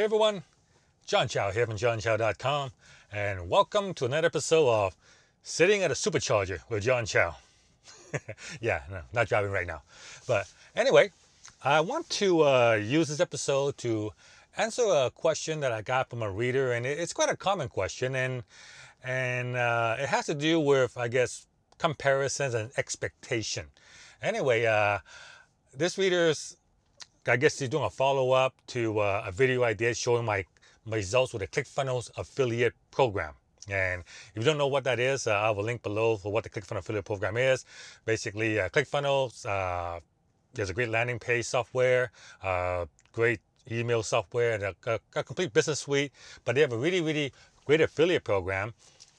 Hey everyone, John Chow here from johnchow.com, and welcome to another episode of Sitting at a Supercharger with John Chow. Yeah, no, not driving right now. But anyway, I want to use this episode to answer a question that I got from a reader, and it's quite a common question, and it has to do with, I guess, comparisons and expectation. Anyway, this reader's, I guess he's doing a follow-up to a video I did showing my results with the ClickFunnels affiliate program. And if you don't know what that is, I have a link below for what the ClickFunnels affiliate program is. Basically, ClickFunnels is a great landing page software, great email software, and a complete business suite. But they have a really great affiliate program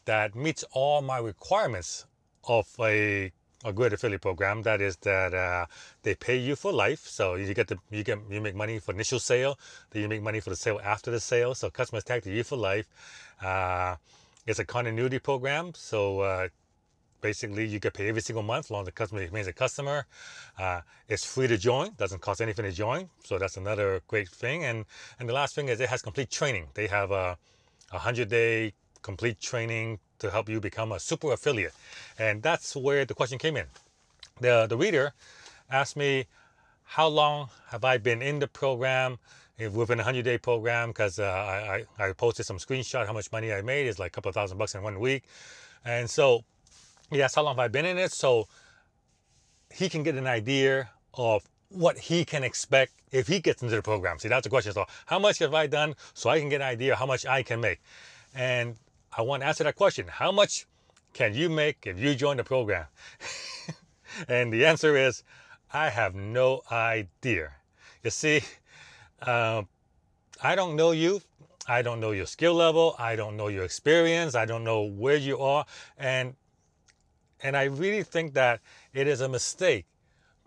that meets all my requirements of a good affiliate program. That is that they pay you for life, so you make money for initial sale, then you make money for the sale after the sale. So customers tag to you for life. It's a continuity program, so basically you get paid every single month as long as the customer remains a customer. It's free to join, doesn't cost anything to join, so that's another great thing. And the last thing is it has complete training. They have a 100-day complete training to help you become a super affiliate. And that's where the question came in. The reader asked me, how long have I been in the program, within a 100-day program? Because I posted some screenshot how much money I made. It's like a couple of $1,000 in 1 week. And so he asked how long have I been in it, so he can get an idea of what he can expect if he gets into the program. See, that's the question. So how much have I done so I can get an idea of how much I can make? And I want to answer that question. How much can you make if you join the program? And the answer is, I have no idea. You see, I don't know you. I don't know your skill level. I don't know your experience. I don't know where you are. And I really think that it is a mistake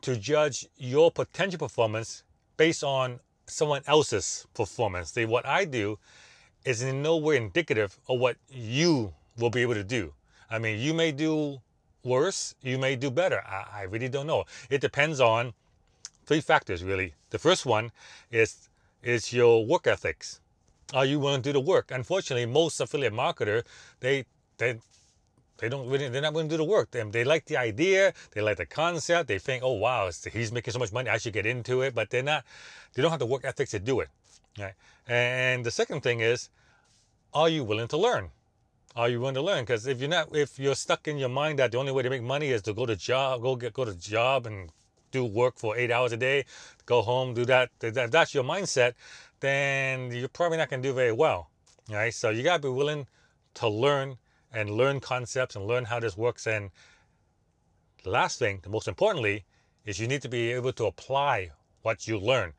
to judge your potential performance based on someone else's performance. See, what I do is in no way indicative of what you will be able to do. I mean, you may do worse, you may do better. I really don't know. It depends on 3 factors, really. The first one is your work ethics. Are you willing to do the work? Unfortunately, most affiliate marketers, they're not willing to do the work. They like the idea, they like the concept, they think, oh wow, he's making so much money, I should get into it, but they don't have the work ethics to do it. Right? And the second thing is, are you willing to learn? Are you willing to learn? Because if you're stuck in your mind that the only way to make money is to go to job and do work for 8 hours a day, go home, do that, that's your mindset, then you're probably not going to do very well. Right? So you got to be willing to learn and learn concepts and learn how this works. And the last thing, the most importantly, is you need to be able to apply what you learn.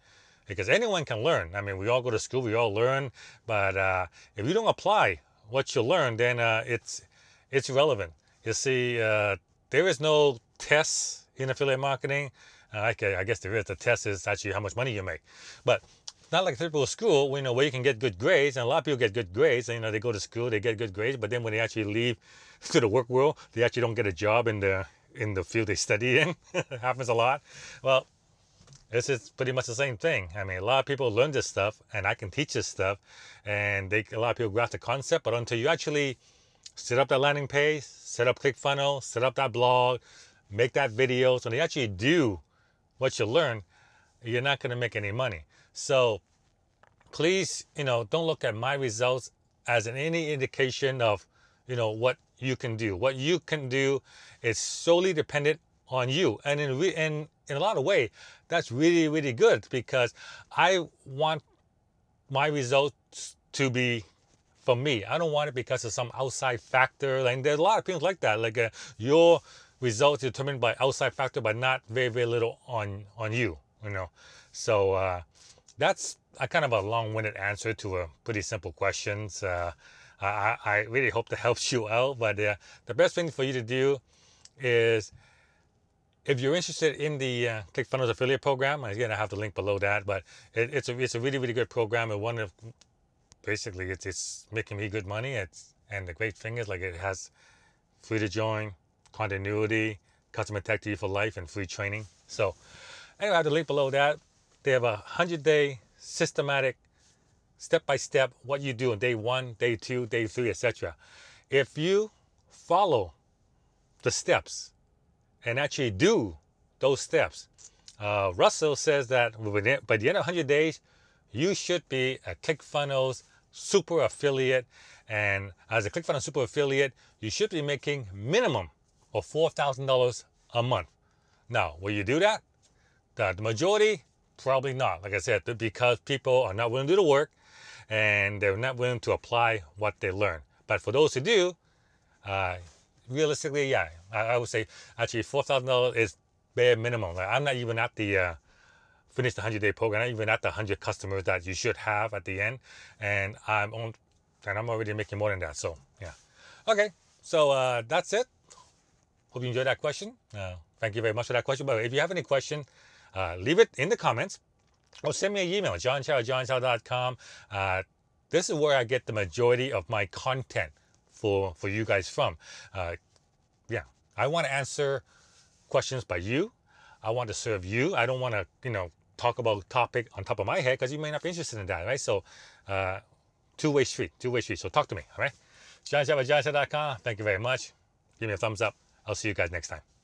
Because anyone can learn. I mean, we all go to school, we all learn, but if you don't apply what you learn, then it's irrelevant. You see, there is no tests in affiliate marketing. Okay, I guess there is. The test is actually how much money you make. But not like a typical school, where you can get good grades, and a lot of people get good grades. And, they go to school, they get good grades, but then when they actually leave to the work world, they actually don't get a job in the field they study in. It happens a lot. Well, this is pretty much the same thing. I mean, a lot of people learn this stuff, and I can teach this stuff, and a lot of people grasp the concept, but until you actually set up that landing page, set up ClickFunnels, set up that blog, make that video, so they actually do what you learn, you're not going to make any money. So please, don't look at my results as any indication of, what you can do. What you can do is solely dependent on you. And in a lot of ways, that's really good, because I want my results to be from me. I don't want it because of some outside factor. And there's a lot of things like that. Like your results are determined by outside factor, but not very little on you. So that's a kind of a long-winded answer to a pretty simple question. I really hope that helps you out. But the best thing for you to do is, if you're interested in the ClickFunnels affiliate program, again, I have the link below that, but it's a really good program. And basically it's making me good money. And the great thing is, it has free to join, continuity, customer tech to you for life, and free training. So anyway, I have the link below that. They have a 100-day systematic step by step, what you do on day 1, day 2, day 3, etc. If you follow the steps and actually do those steps, Russell says that by the end of 100 days, you should be a ClickFunnels super affiliate. And as a ClickFunnels super affiliate, you should be making minimum of $4,000 a month. Now, will you do that? The majority, probably not. Like I said, because people are not willing to do the work and they're not willing to apply what they learn. But for those who do, realistically, yeah, I would say actually $4,000 is bare minimum. Like, I'm not even at the finish the 100-day program, not even at the 100 customers that you should have at the end, and I'm already making more than that. So yeah, okay. So that's it. Hope you enjoyed that question. Thank you very much for that question. But if you have any question, leave it in the comments or send me an email, johnchow@johnchow.com. This is where I get the majority of my content for you guys from. Yeah, I want to answer questions by you. I want to serve you. I don't want to, talk about topic on top of my head because you may not be interested in that, right? So, two-way street. So talk to me, all right? johnchow@johnchow.com. Thank you very much. Give me a thumbs up. I'll see you guys next time.